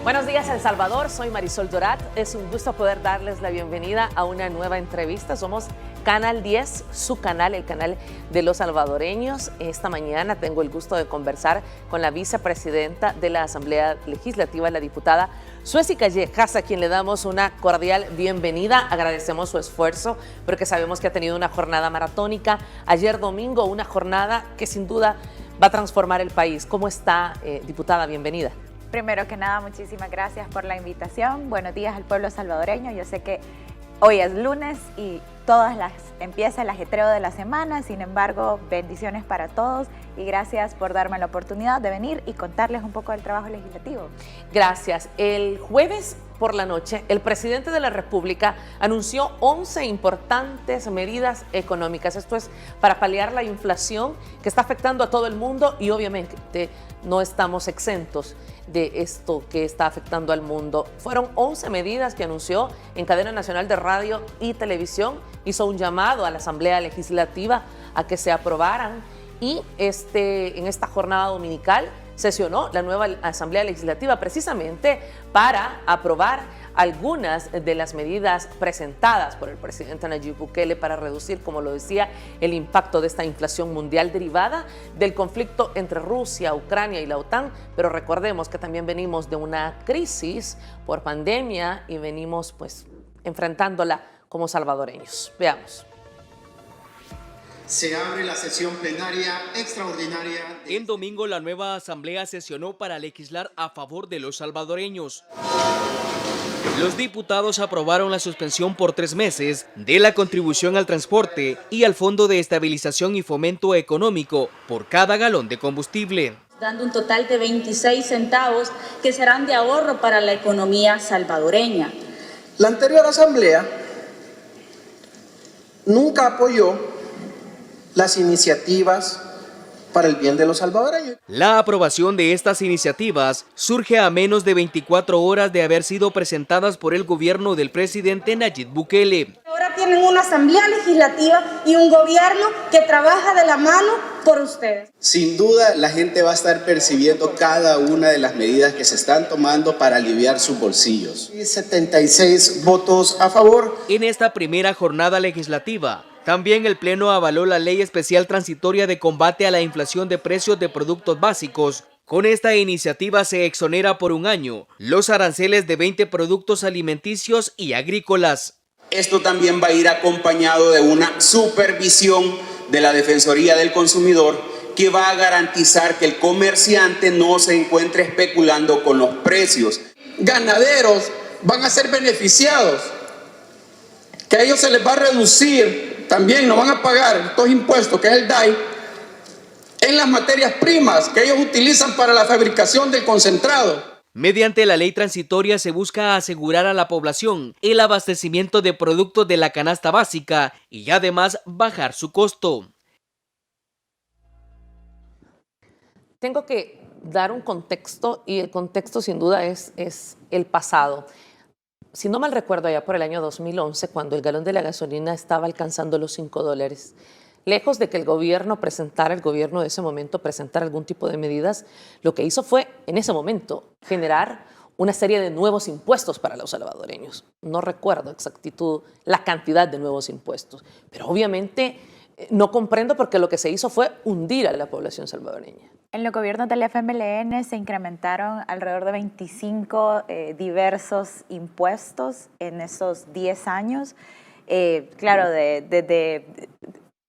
Buenos días, El Salvador. Soy Marisol Dorat. Es un gusto poder darles la bienvenida a una nueva entrevista. Somos Canal 10, su canal, el canal de los salvadoreños. Esta mañana tengo el gusto de conversar con la vicepresidenta de la Asamblea Legislativa, la diputada Suesi Callejas, a quien le damos una cordial bienvenida. Agradecemos su esfuerzo porque sabemos que ha tenido una jornada maratónica. Ayer domingo, una jornada que sin duda va a transformar el país. ¿Cómo está, diputada? Bienvenida. Primero que nada, muchísimas gracias por la invitación. Buenos días al pueblo salvadoreño. Yo sé que hoy es lunes y empieza el ajetreo de la semana. Sin embargo, bendiciones para todos y gracias por darme la oportunidad de venir y contarles un poco del trabajo legislativo. Gracias. El jueves por la noche, el presidente de la República anunció 11 importantes medidas económicas. Esto es para paliar la inflación que está afectando a todo el mundo y obviamente no estamos exentos de esto que está afectando al mundo. Fueron 11 medidas que anunció en cadena nacional de radio y televisión. Hizo un llamado a la Asamblea Legislativa a que se aprobaran y en esta jornada dominical sesionó la nueva Asamblea Legislativa precisamente para aprobar algunas de las medidas presentadas por el presidente Nayib Bukele para reducir, como lo decía, el impacto de esta inflación mundial derivada del conflicto entre Rusia, Ucrania y la OTAN. Pero recordemos que también venimos de una crisis por pandemia y venimos pues enfrentándola como salvadoreños. Veamos. Se abre la sesión plenaria extraordinaria. En domingo, la nueva asamblea sesionó para legislar a favor de los salvadoreños. Los diputados aprobaron la suspensión por 3 meses de la contribución al transporte y al Fondo de Estabilización y Fomento Económico por cada galón de combustible, dando un total de 26 centavos que serán de ahorro para la economía salvadoreña. La anterior asamblea nunca apoyó las iniciativas para el bien de los salvadoreños. La aprobación de estas iniciativas surge a menos de 24 horas de haber sido presentadas por el gobierno del presidente Nayib Bukele. Ahora tienen una asamblea legislativa y un gobierno que trabaja de la mano por ustedes. Sin duda, la gente va a estar percibiendo cada una de las medidas que se están tomando para aliviar sus bolsillos. 76 votos a favor. En esta primera jornada legislativa, también el Pleno avaló la Ley Especial Transitoria de Combate a la Inflación de Precios de Productos Básicos. Con esta iniciativa se exonera por un año los aranceles de 20 productos alimenticios y agrícolas. Esto también va a ir acompañado de una supervisión de la Defensoría del Consumidor que va a garantizar que el comerciante no se encuentre especulando con los precios. Ganaderos van a ser beneficiados, que a ellos se les va a reducir, también no van a pagar estos impuestos, que es el DAI, en las materias primas que ellos utilizan para la fabricación del concentrado. Mediante la ley transitoria se busca asegurar a la población el abastecimiento de productos de la canasta básica y además bajar su costo. Tengo que dar un contexto y el contexto sin duda es el pasado. Si no mal recuerdo, allá por el año 2011, cuando el galón de la gasolina estaba alcanzando los $5, lejos de que el gobierno de ese momento presentara algún tipo de medidas, lo que hizo fue, en ese momento, generar una serie de nuevos impuestos para los salvadoreños. No recuerdo exactitud la cantidad de nuevos impuestos, pero obviamente no comprendo porque lo que se hizo fue hundir a la población salvadoreña. En los gobiernos del FMLN se incrementaron alrededor de 25 diversos impuestos en esos 10 años. Claro, desde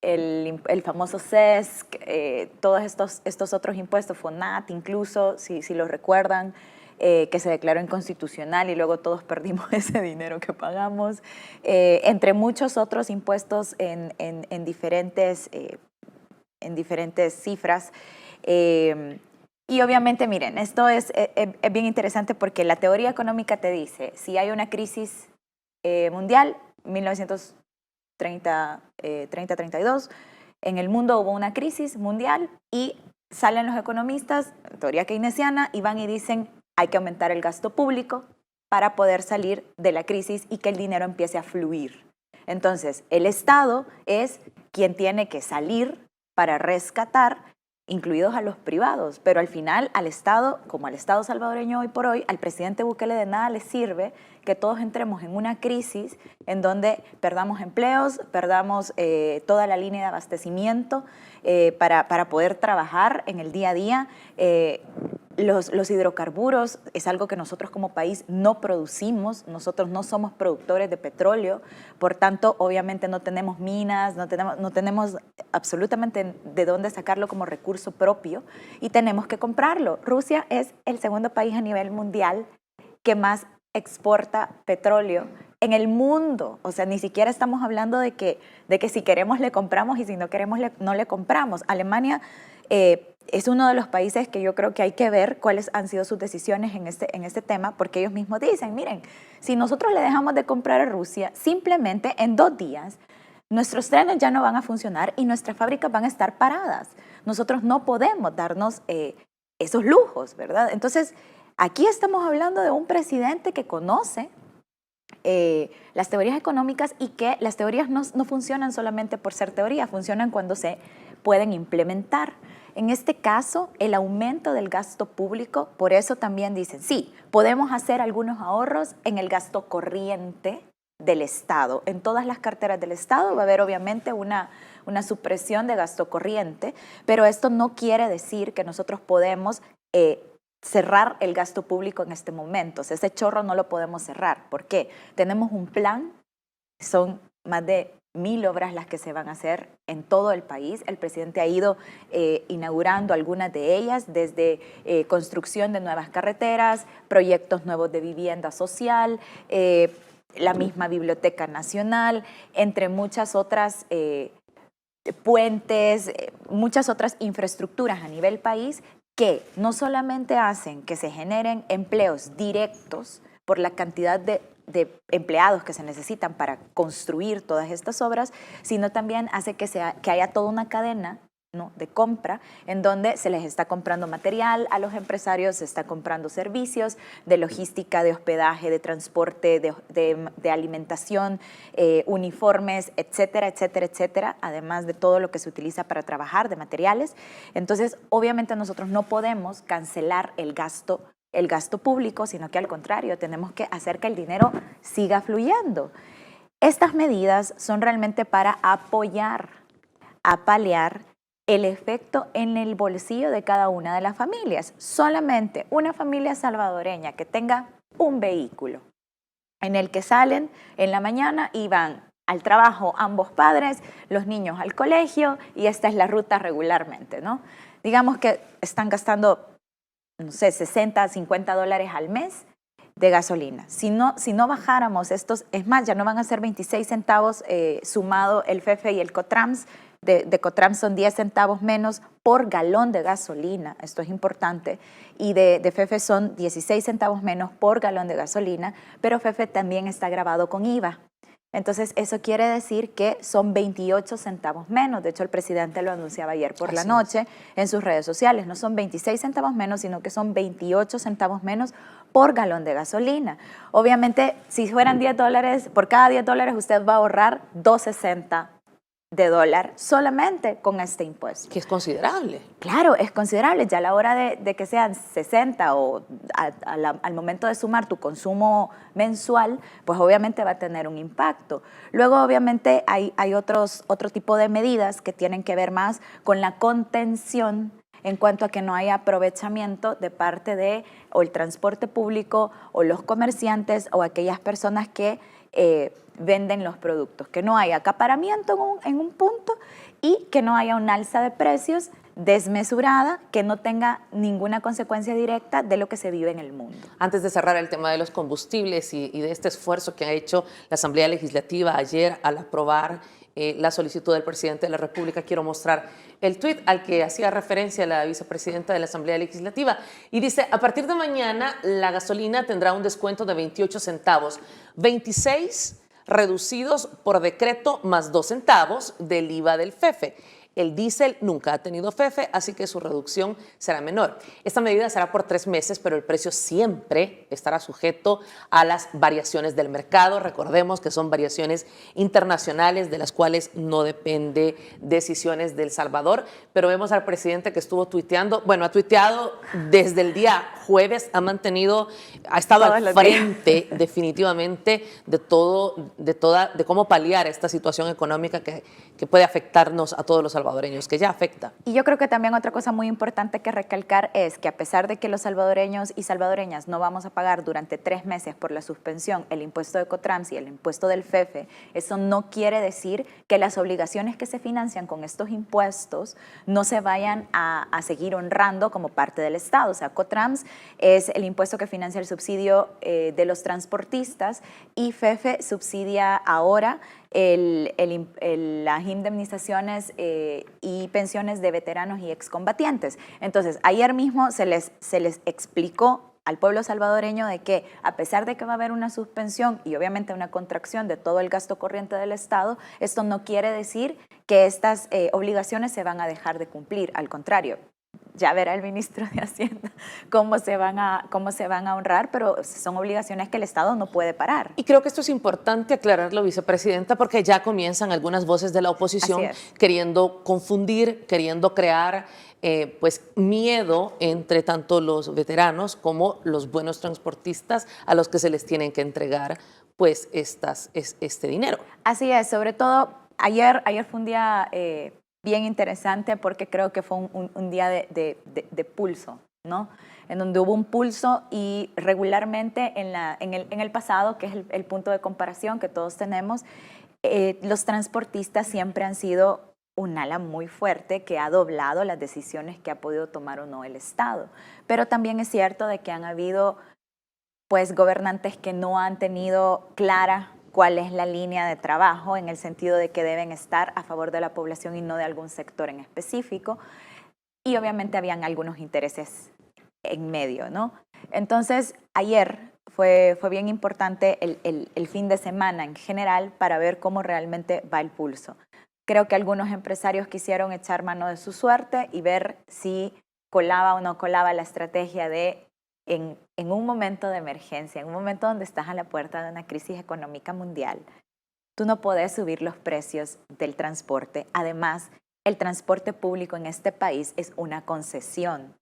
el famoso CESC, todos estos otros impuestos, FONAT incluso, si los recuerdan, que se declaró inconstitucional y luego todos perdimos ese dinero que pagamos, entre muchos otros impuestos en diferentes cifras. Y obviamente, miren, esto es bien interesante porque la teoría económica te dice, si hay una crisis mundial, 1930-32, en el mundo hubo una crisis mundial y salen los economistas, teoría keynesiana, y van y dicen, hay que aumentar el gasto público para poder salir de la crisis y que el dinero empiece a fluir. Entonces, el Estado es quien tiene que salir para rescatar incluidos a los privados, pero al final al Estado, como al Estado salvadoreño hoy por hoy, al presidente Bukele de nada le sirve que todos entremos en una crisis en donde perdamos empleos, perdamos toda la línea de abastecimiento para poder trabajar en el día a día. Los hidrocarburos es algo que nosotros como país no producimos, nosotros no somos productores de petróleo, por tanto, obviamente no tenemos minas, no tenemos absolutamente de dónde sacarlo como recurso propio y tenemos que comprarlo. Rusia es el segundo país a nivel mundial que más exporta petróleo en el mundo. O sea, ni siquiera estamos hablando de que si queremos le compramos y si no queremos no le compramos. Alemania es uno de los países que yo creo que hay que ver cuáles han sido sus decisiones en este tema, porque ellos mismos dicen, miren, si nosotros le dejamos de comprar a Rusia, simplemente en 2 días nuestros trenes ya no van a funcionar y nuestras fábricas van a estar paradas. Nosotros no podemos darnos esos lujos, ¿verdad? Entonces, aquí estamos hablando de un presidente que conoce las teorías económicas y que las teorías no funcionan solamente por ser teoría, funcionan cuando se pueden implementar. En este caso, el aumento del gasto público, por eso también dicen, sí, podemos hacer algunos ahorros en el gasto corriente del Estado. En todas las carteras del Estado va a haber obviamente una supresión de gasto corriente, pero esto no quiere decir que nosotros podemos cerrar el gasto público en este momento. O sea, ese chorro no lo podemos cerrar. ¿Por qué? Tenemos un plan, son más de 1000 obras las que se van a hacer en todo el país. El presidente ha ido inaugurando algunas de ellas, desde construcción de nuevas carreteras, proyectos nuevos de vivienda social, la misma Biblioteca Nacional, entre muchas otras puentes, muchas otras infraestructuras a nivel país que no solamente hacen que se generen empleos directos por la cantidad de empleados que se necesitan para construir todas estas obras, sino también hace que haya toda una cadena, ¿no?, de compra en donde se les está comprando material a los empresarios, se está comprando servicios de logística, de hospedaje, de transporte, de alimentación, uniformes, etcétera, etcétera, etcétera, además de todo lo que se utiliza para trabajar, de materiales. Entonces, obviamente nosotros no podemos cancelar el gasto público, sino que al contrario, tenemos que hacer que el dinero siga fluyendo. Estas medidas son realmente para apoyar, paliar el efecto en el bolsillo de cada una de las familias. Solamente una familia salvadoreña que tenga un vehículo en el que salen en la mañana y van al trabajo ambos padres, los niños al colegio, y esta es la ruta regularmente, ¿no? Digamos que están gastando, no sé, $60, $50 al mes de gasolina. Si no bajáramos estos, es más, ya no van a ser 26 centavos sumado el FEFE y el Cotrams. De Cotrams son 10 centavos menos por galón de gasolina, esto es importante, y de FEFE son 16 centavos menos por galón de gasolina, pero FEFE también está grabado con IVA. Entonces, eso quiere decir que son 28 centavos menos. De hecho, el presidente lo anunciaba ayer por la noche en sus redes sociales. No son 26 centavos menos, sino que son 28 centavos menos por galón de gasolina. Obviamente, si fueran $10, por cada $10 usted va a ahorrar 2.60 de dólar solamente con este impuesto. Que es considerable. Claro, es considerable. Ya a la hora de que sean 60 o al momento de sumar tu consumo mensual, pues obviamente va a tener un impacto. Luego, obviamente, hay otro tipo de medidas que tienen que ver más con la contención en cuanto a que no haya aprovechamiento de parte de o el transporte público o los comerciantes o aquellas personas que venden los productos, que no haya acaparamiento en un punto y que no haya un alza de precios desmesurada que no tenga ninguna consecuencia directa de lo que se vive en el mundo. Antes de cerrar el tema de los combustibles y de este esfuerzo que ha hecho la Asamblea Legislativa ayer al aprobar la solicitud del presidente de la República, quiero mostrar el tuit al que hacía referencia la vicepresidenta de la Asamblea Legislativa y dice: a partir de mañana la gasolina tendrá un descuento de 28 centavos, 26 reducidos por decreto más 2 centavos del IVA del FEFE. El diésel nunca ha tenido FEFE, así que su reducción será menor. Esta medida será por 3 meses, pero el precio siempre estará sujeto a las variaciones del mercado. Recordemos que son variaciones internacionales de las cuales no depende decisiones de El Salvador, pero vemos al presidente que estuvo tuiteando, bueno, ha tuiteado desde el día jueves, ha estado al frente definitivamente de cómo paliar esta situación económica que puede afectarnos a todos los salvadoreños, que ya afecta. Y yo creo que también otra cosa muy importante que recalcar es que a pesar de que los salvadoreños y salvadoreñas no vamos a pagar durante 3 meses por la suspensión el impuesto de Ecotrans y el impuesto del FEFE, eso no quiere decir que las obligaciones que se financian con estos impuestos no se vayan a seguir honrando como parte del Estado. O sea, Ecotrans es el impuesto que financia el subsidio de los transportistas y FEFE subsidia ahora las indemnizaciones y pensiones de veteranos y excombatientes. Entonces, ayer mismo se les explicó al pueblo salvadoreño de que a pesar de que va a haber una suspensión y obviamente una contracción de todo el gasto corriente del Estado, esto no quiere decir que estas obligaciones se van a dejar de cumplir, al contrario. Ya verá el ministro de Hacienda cómo se van a honrar, pero son obligaciones que el Estado no puede parar. Y creo que esto es importante aclararlo, vicepresidenta, porque ya comienzan algunas voces de la oposición queriendo confundir, queriendo crear pues miedo entre tanto los veteranos como los buenos transportistas a los que se les tienen que entregar pues este dinero. Así es, sobre todo ayer fue un día bien interesante porque creo que fue un día de pulso, ¿no? En donde hubo un pulso y regularmente en el pasado, que es el punto de comparación que todos tenemos, los transportistas siempre han sido un ala muy fuerte que ha doblado las decisiones que ha podido tomar o no el Estado. Pero también es cierto de que han habido pues gobernantes que no han tenido clara cuál es la línea de trabajo en el sentido de que deben estar a favor de la población y no de algún sector en específico. Y obviamente habían algunos intereses en medio, ¿no? Entonces, ayer fue bien importante el fin de semana en general para ver cómo realmente va el pulso. Creo que algunos empresarios quisieron echar mano de su suerte y ver si colaba o no colaba la estrategia de en un momento de emergencia, en un momento donde estás a la puerta de una crisis económica mundial, tú no podés subir los precios del transporte. Además, el transporte público en este país es una concesión.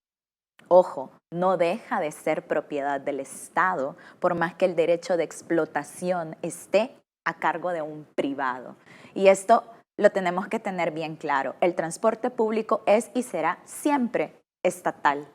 Ojo, no deja de ser propiedad del Estado, por más que el derecho de explotación esté a cargo de un privado. Y esto lo tenemos que tener bien claro. El transporte público es y será siempre estatal.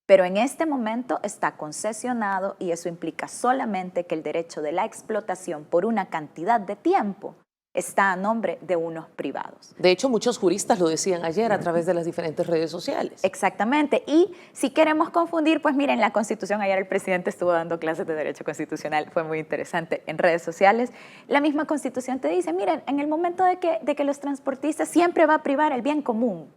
Pero en este momento está concesionado y eso implica solamente que el derecho de la explotación por una cantidad de tiempo está a nombre de unos privados. De hecho, muchos juristas lo decían ayer a través de las diferentes redes sociales. Exactamente. Y si queremos confundir, pues miren, la Constitución, ayer el presidente estuvo dando clases de Derecho Constitucional, fue muy interesante en redes sociales. La misma Constitución te dice, miren, en el momento de que los transportistas siempre va a privar el bien común.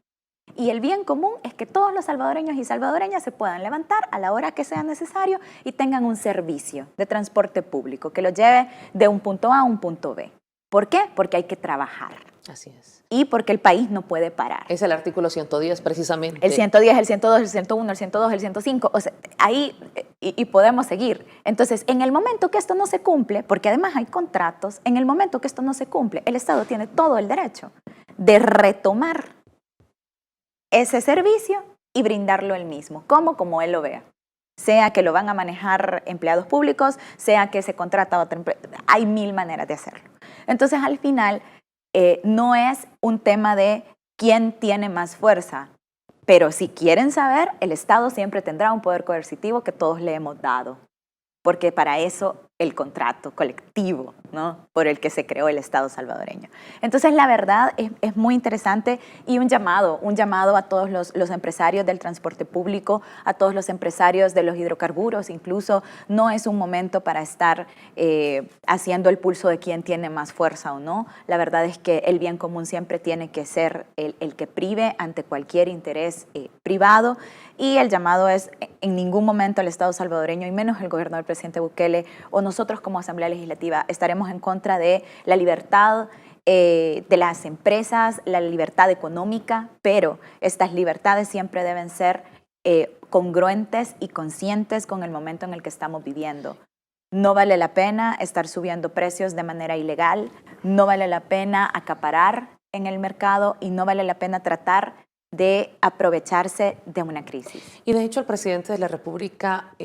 Y el bien común es que todos los salvadoreños y salvadoreñas se puedan levantar a la hora que sea necesario y tengan un servicio de transporte público que los lleve de un punto A a un punto B. ¿Por qué? Porque hay que trabajar. Así es. Y porque el país no puede parar. Es el artículo 110 precisamente. El 110, el 102, el 101, el 102, el 105, o sea, ahí y podemos seguir. Entonces, en el momento que esto no se cumple, porque además hay contratos, en el momento que esto no se cumple, el Estado tiene todo el derecho de retomar ese servicio y brindarlo él mismo, como él lo vea. Sea que lo van a manejar empleados públicos, sea que se contrata a otra empresa, hay 1000 maneras de hacerlo. Entonces, al final, no es un tema de quién tiene más fuerza, pero si quieren saber, el Estado siempre tendrá un poder coercitivo que todos le hemos dado, porque para eso el contrato colectivo, ¿no?, por el que se creó el Estado salvadoreño. Entonces, la verdad es muy interesante y un llamado a todos los empresarios del transporte público, a todos los empresarios de los hidrocarburos, incluso no es un momento para estar haciendo el pulso de quién tiene más fuerza o no. La verdad es que el bien común siempre tiene que ser el que prive ante cualquier interés privado, y el llamado es en ningún momento el Estado salvadoreño, y menos el gobierno del presidente Bukele o nosotros como Asamblea Legislativa, estaremos en contra de la libertad de las empresas, la libertad económica, pero estas libertades siempre deben ser congruentes y conscientes con el momento en el que estamos viviendo. No vale la pena estar subiendo precios de manera ilegal, no vale la pena acaparar en el mercado y no vale la pena tratar de aprovecharse de una crisis. Y de hecho el presidente de la República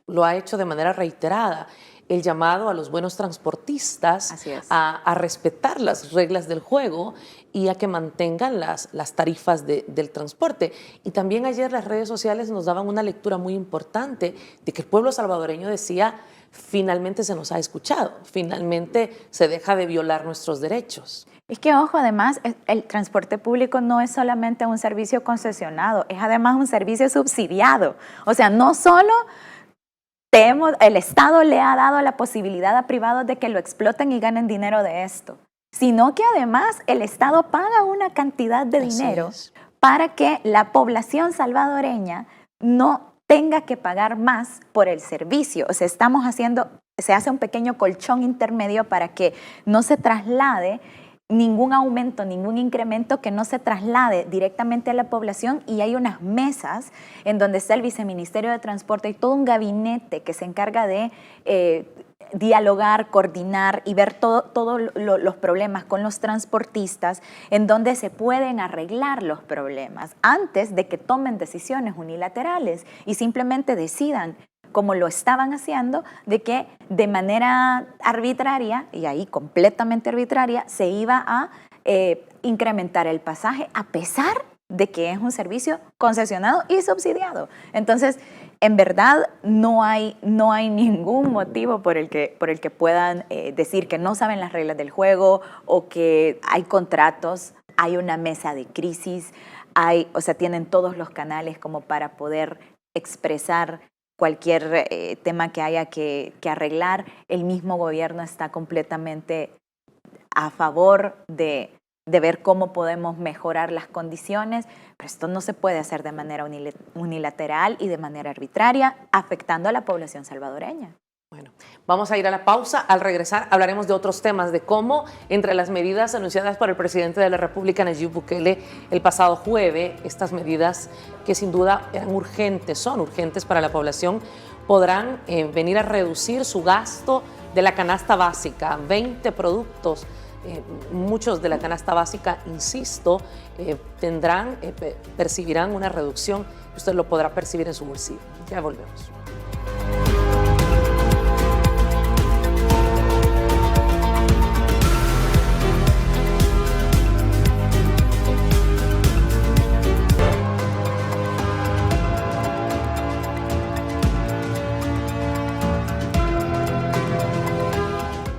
lo ha hecho de manera reiterada, el llamado a los buenos transportistas a respetar las reglas del juego y a que mantengan las tarifas del transporte. Y también ayer las redes sociales nos daban una lectura muy importante de que el pueblo salvadoreño decía, finalmente se nos ha escuchado, finalmente se deja de violar nuestros derechos. Es que, ojo, además, el transporte público no es solamente un servicio concesionado, es además un servicio subsidiado. O sea, no solo el Estado le ha dado la posibilidad a privados de que lo exploten y ganen dinero de esto, sino que además el Estado paga una cantidad de dinero para que la población salvadoreña no tenga que pagar más por el servicio. O sea, se hace un pequeño colchón intermedio para que no se traslade ningún aumento, ningún incremento que no se traslade directamente a la población, y hay unas mesas en donde está el Viceministerio de Transporte y todo un gabinete que se encarga de dialogar, coordinar y ver todos los problemas con los transportistas, en donde se pueden arreglar los problemas antes de que tomen decisiones unilaterales y simplemente decidan, como lo estaban haciendo, de que de manera arbitraria, y ahí completamente arbitraria, se iba a incrementar el pasaje a pesar de que es un servicio concesionado y subsidiado. Entonces, en verdad, no hay ningún motivo por el que puedan decir que no saben las reglas del juego o que hay contratos, hay una mesa de crisis, tienen todos los canales como para poder expresar cualquier tema que haya que arreglar. El mismo gobierno está completamente a favor de ver cómo podemos mejorar las condiciones, pero esto no se puede hacer de manera unilateral y de manera arbitraria, afectando a la población salvadoreña. Bueno, vamos a ir a la pausa. Al regresar hablaremos de otros temas, de cómo entre las medidas anunciadas por el presidente de la República, Nayib Bukele, el pasado jueves, estas medidas que sin duda eran urgentes, son urgentes para la población, podrán venir a reducir su gasto de la canasta básica. 20 productos, muchos de la canasta básica, insisto, percibirán una reducción. Usted lo podrá percibir en su bolsillo. Ya volvemos.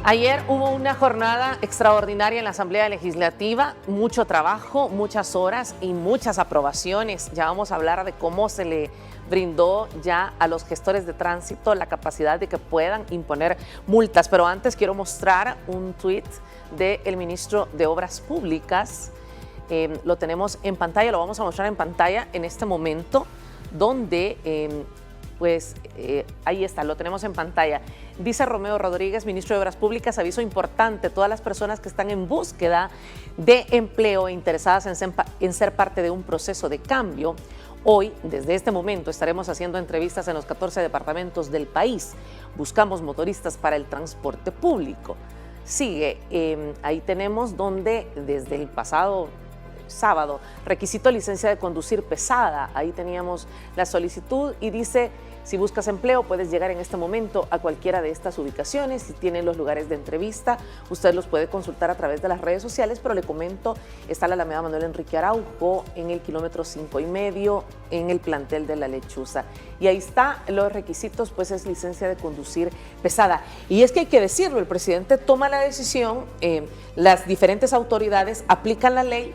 Ayer hubo una jornada extraordinaria en la Asamblea Legislativa, mucho trabajo, muchas horas y muchas aprobaciones. Ya vamos a hablar de cómo se le brindó ya a los gestores de tránsito la capacidad de que puedan imponer multas. Pero antes quiero mostrar un tuit del ministro de Obras Públicas. Lo tenemos en pantalla, lo vamos a mostrar en pantalla en este momento, donde ahí está, lo tenemos en pantalla. Dice Romeo Rodríguez, ministro de Obras Públicas: aviso importante, todas las personas que están en búsqueda de empleo e interesadas en ser parte de un proceso de cambio, hoy, desde este momento, estaremos haciendo entrevistas en los 14 departamentos del país. Buscamos motoristas para el transporte público. Sigue, ahí tenemos donde desde el pasado sábado, requisito licencia de conducir pesada, ahí teníamos la solicitud y dice: si buscas empleo puedes llegar en este momento a cualquiera de estas ubicaciones. Si tienen los lugares de entrevista, usted los puede consultar a través de las redes sociales, pero le comento, está la Alameda Manuel Enrique Araujo, en el kilómetro 5,5, en el plantel de La Lechuza. Y ahí está, los requisitos, pues es licencia de conducir pesada. Y es que hay que decirlo, el presidente toma la decisión, las diferentes autoridades aplican la ley,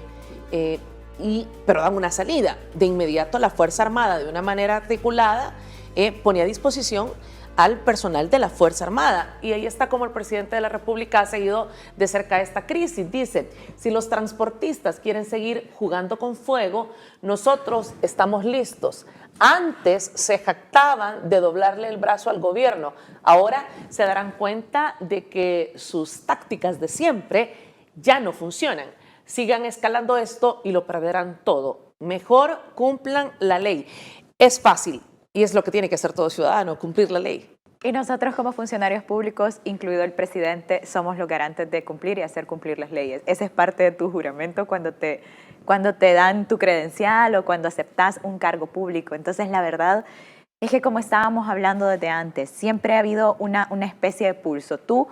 pero dan una salida. De inmediato la Fuerza Armada, de una manera articulada, pone a disposición al personal de la Fuerza Armada. Y ahí está como el presidente de la República ha seguido de cerca esta crisis. Dice: si los transportistas quieren seguir jugando con fuego, nosotros estamos listos. Antes se jactaban de doblarle el brazo al gobierno. Ahora se darán cuenta de que sus tácticas de siempre ya no funcionan. Sigan escalando esto y lo perderán todo. Mejor cumplan la ley. Es fácil y es lo que tiene que hacer todo ciudadano, cumplir la ley. Y nosotros como funcionarios públicos, incluido el presidente, somos los garantes de cumplir y hacer cumplir las leyes. Ese es parte de tu juramento cuando te dan tu credencial o cuando aceptas un cargo público. Entonces, la verdad es que, como estábamos hablando desde antes, siempre ha habido una especie de pulso. Tú,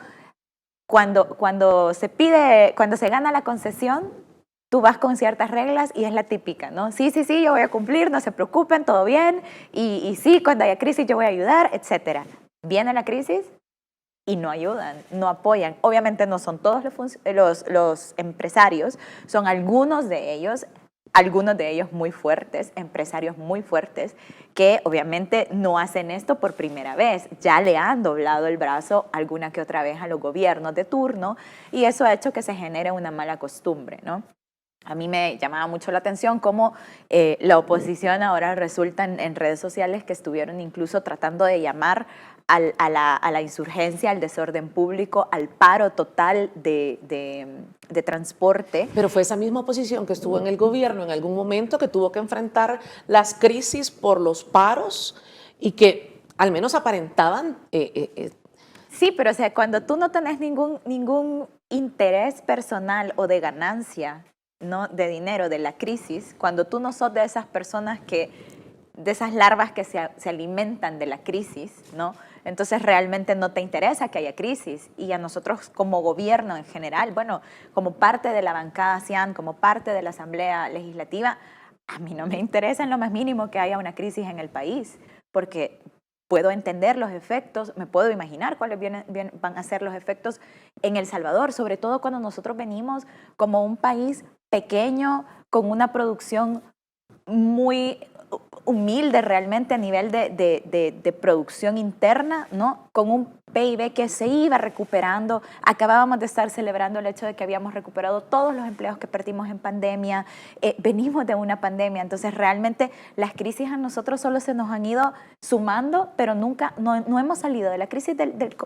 cuando se gana la concesión, tú vas con ciertas reglas y es la típica, ¿no? Sí, yo voy a cumplir, no se preocupen, todo bien, y sí, cuando haya crisis yo voy a ayudar, etcétera. Viene la crisis y no ayudan, no apoyan. Obviamente no son todos los empresarios, son algunos de ellos muy fuertes, empresarios muy fuertes, que obviamente no hacen esto por primera vez. Ya le han doblado el brazo alguna que otra vez a los gobiernos de turno y eso ha hecho que se genere una mala costumbre, ¿no? A mí me llamaba mucho la atención cómo la oposición ahora resulta en redes sociales que estuvieron incluso tratando de llamar a la insurgencia, al desorden público, al paro total de transporte. Pero fue esa misma oposición que estuvo en el gobierno en algún momento que tuvo que enfrentar las crisis por los paros y que al menos aparentaban... Sí, pero o sea, cuando tú no tenés ningún interés personal o de ganancia, ¿no?, de dinero de la crisis, cuando tú no sos de esas personas de esas larvas que se alimentan de la crisis, ¿no? Entonces realmente no te interesa que haya crisis. Y a nosotros como gobierno en general, bueno, como parte de la bancada CIAN, como parte de la Asamblea Legislativa, a mí no me interesa en lo más mínimo que haya una crisis en el país, porque puedo entender los efectos, me puedo imaginar cuáles van a ser los efectos en El Salvador, sobre todo cuando nosotros venimos como un país pequeño, con una producción muy humilde realmente a nivel de producción interna, ¿no? Con un PIB que se iba recuperando. Acabábamos de estar celebrando el hecho de que habíamos recuperado todos los empleos que perdimos en pandemia. Venimos de una pandemia, entonces realmente las crisis a nosotros solo se nos han ido sumando, pero nunca, no hemos salido de la crisis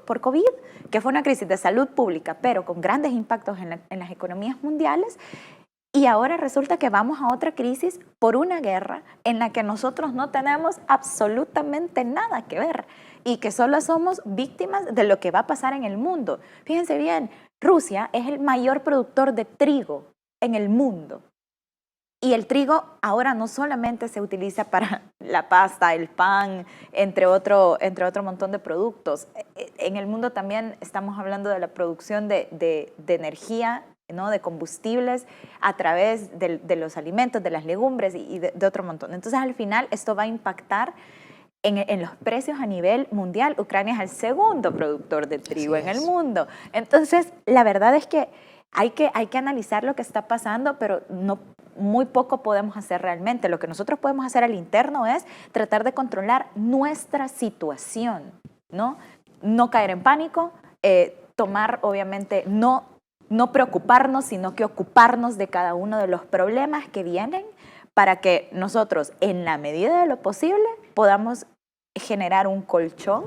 por COVID, que fue una crisis de salud pública, pero con grandes impactos en las economías mundiales. Y ahora resulta que vamos a otra crisis por una guerra en la que nosotros no tenemos absolutamente nada que ver y que solo somos víctimas de lo que va a pasar en el mundo. Fíjense bien, Rusia es el mayor productor de trigo en el mundo. Y el trigo ahora no solamente se utiliza para la pasta, el pan, entre otro montón de productos. En el mundo también estamos hablando de la producción de energía, ¿no?, de combustibles a través de los alimentos, de las legumbres y de otro montón. Entonces, al final, esto va a impactar en los precios a nivel mundial. Ucrania es el segundo productor de trigo en el mundo. Entonces, la verdad es que hay que analizar lo que está pasando, pero muy poco podemos hacer realmente. Lo que nosotros podemos hacer al interno es tratar de controlar nuestra situación, ¿no? No caer en pánico, tomar, obviamente, no preocuparnos, sino que ocuparnos de cada uno de los problemas que vienen para que nosotros, en la medida de lo posible, podamos generar un colchón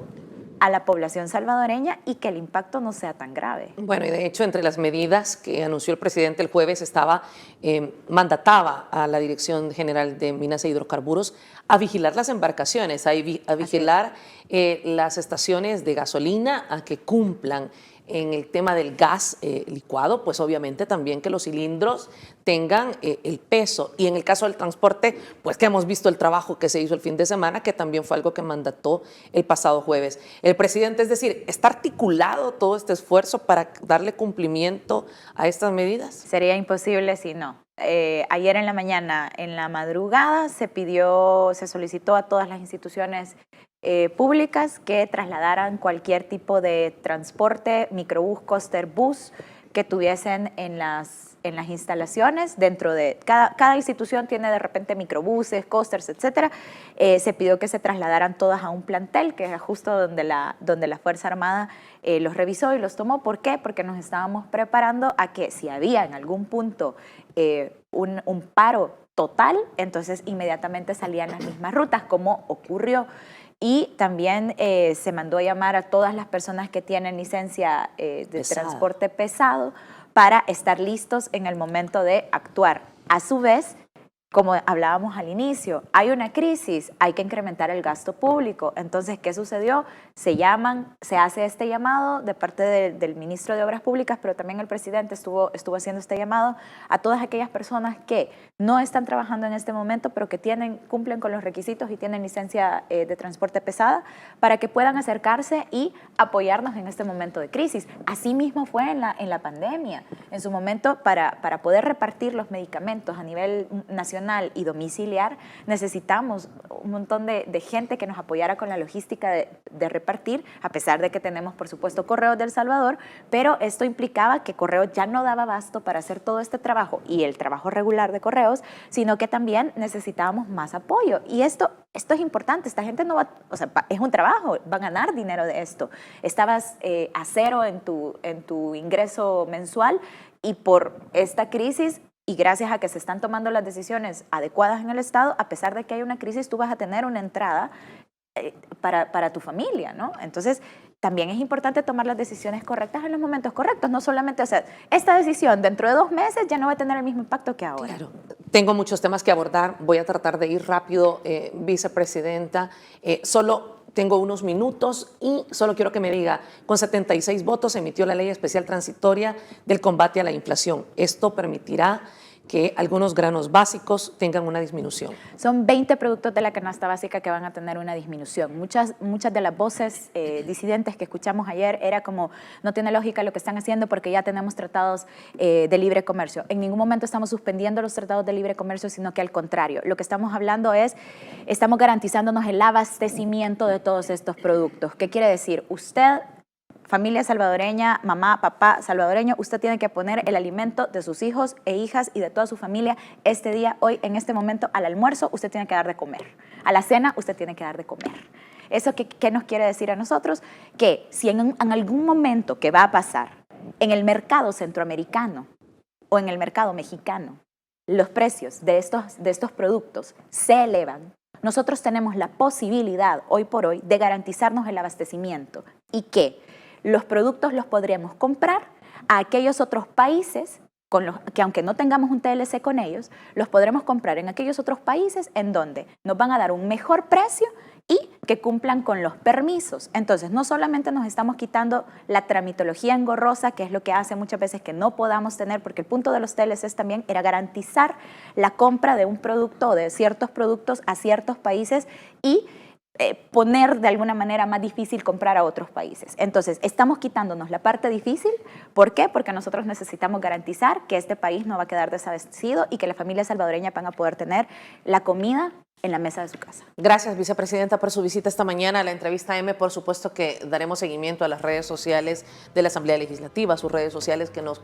a la población salvadoreña y que el impacto no sea tan grave. Bueno, y de hecho, entre las medidas que anunció el presidente el jueves mandataba a la Dirección General de Minas e Hidrocarburos a vigilar las embarcaciones, a vigilar las estaciones de gasolina, a que cumplan en el tema del gas licuado, pues obviamente también que los cilindros tengan el peso. Y en el caso del transporte, pues que hemos visto el trabajo que se hizo el fin de semana, que también fue algo que mandató el pasado jueves el presidente. Es decir, ¿está articulado todo este esfuerzo para darle cumplimiento a estas medidas? Sería imposible si no. Ayer en la mañana, en la madrugada, se solicitó a todas las instituciones públicas que trasladaran cualquier tipo de transporte, microbús, coaster, bus, que tuviesen en las instalaciones. Dentro de cada institución tiene de repente microbuses, coasters, etcétera. Se pidió que se trasladaran todas a un plantel, que era justo donde la Fuerza Armada los revisó y los tomó. ¿Por qué? Porque nos estábamos preparando a que si había en algún punto un paro total, entonces inmediatamente salían las mismas rutas, como ocurrió. Y también se mandó a llamar a todas las personas que tienen licencia de transporte pesado para estar listos en el momento de actuar. A su vez, como hablábamos al inicio, hay una crisis, hay que incrementar el gasto público. Entonces, ¿qué sucedió? Se hace este llamado de parte del ministro de Obras Públicas, pero también el presidente estuvo haciendo este llamado a todas aquellas personas que no están trabajando en este momento, pero que cumplen con los requisitos y tienen licencia de transporte pesada, para que puedan acercarse y apoyarnos en este momento de crisis. Así mismo fue en la pandemia. En su momento, para poder repartir los medicamentos a nivel nacional y domiciliar, necesitamos un montón de gente que nos apoyara con la logística de repartir, a pesar de que tenemos, por supuesto, Correos de El Salvador, pero esto implicaba que Correos ya no daba abasto para hacer todo este trabajo y el trabajo regular de Correos, sino que también necesitábamos más apoyo. Y esto es importante, esta gente no va, o sea, es un trabajo, va a ganar dinero de esto. Estabas a cero en tu ingreso mensual y por esta crisis, y gracias a que se están tomando las decisiones adecuadas en el Estado, a pesar de que hay una crisis, tú vas a tener una entrada para tu familia, ¿no? Entonces, también es importante tomar las decisiones correctas en los momentos correctos, no solamente, o sea, esta decisión dentro de 2 meses ya no va a tener el mismo impacto que ahora. Claro. Tengo muchos temas que abordar, voy a tratar de ir rápido, vicepresidenta. Solo tengo unos minutos y solo quiero que me diga, con 76 votos se emitió la Ley Especial Transitoria del Combate a la Inflación. ¿Esto permitirá que algunos granos básicos tengan una disminución? Son 20 productos de la canasta básica que van a tener una disminución. Muchas de las voces disidentes que escuchamos ayer era como, no tiene lógica lo que están haciendo porque ya tenemos tratados de libre comercio. En ningún momento estamos suspendiendo los tratados de libre comercio, sino que al contrario. Lo que estamos hablando es, estamos garantizándonos el abastecimiento de todos estos productos. ¿Qué quiere decir? Usted, familia salvadoreña, mamá, papá salvadoreño, usted tiene que poner el alimento de sus hijos e hijas y de toda su familia este día, hoy, en este momento. Al almuerzo usted tiene que dar de comer, a la cena usted tiene que dar de comer. ¿Eso qué nos quiere decir a nosotros? Que si en algún momento que va a pasar en el mercado centroamericano o en el mercado mexicano, los precios de estos productos se elevan, nosotros tenemos la posibilidad hoy por hoy de garantizarnos el abastecimiento y que los productos los podríamos comprar a aquellos otros países que aunque no tengamos un TLC con ellos, los podremos comprar en aquellos otros países en donde nos van a dar un mejor precio y que cumplan con los permisos. Entonces, no solamente nos estamos quitando la tramitología engorrosa, que es lo que hace muchas veces que no podamos tener, porque el punto de los TLCs también era garantizar la compra de un producto o de ciertos productos a ciertos países y poner de alguna manera más difícil comprar a otros países. Entonces, estamos quitándonos la parte difícil. ¿Por qué? Porque nosotros necesitamos garantizar que este país no va a quedar desabastecido y que la familia salvadoreña van a poder tener la comida en la mesa de su casa. Gracias, vicepresidenta, por su visita esta mañana a la entrevista M. Por supuesto que daremos seguimiento a las redes sociales de la Asamblea Legislativa, sus redes sociales que nos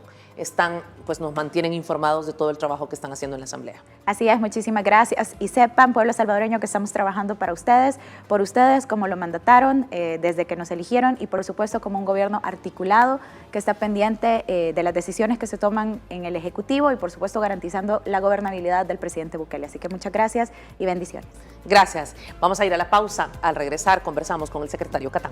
mantienen informados de todo el trabajo que están haciendo en la Asamblea. Así es, muchísimas gracias. Y sepan, pueblo salvadoreño, que estamos trabajando para ustedes, por ustedes, como lo mandataron desde que nos eligieron, y por supuesto como un gobierno articulado que está pendiente de las decisiones que se toman en el Ejecutivo y por supuesto garantizando la gobernabilidad del presidente Bukele. Así que muchas gracias y bendiciones. Gracias. Vamos a ir a la pausa. Al regresar conversamos con el secretario Catán.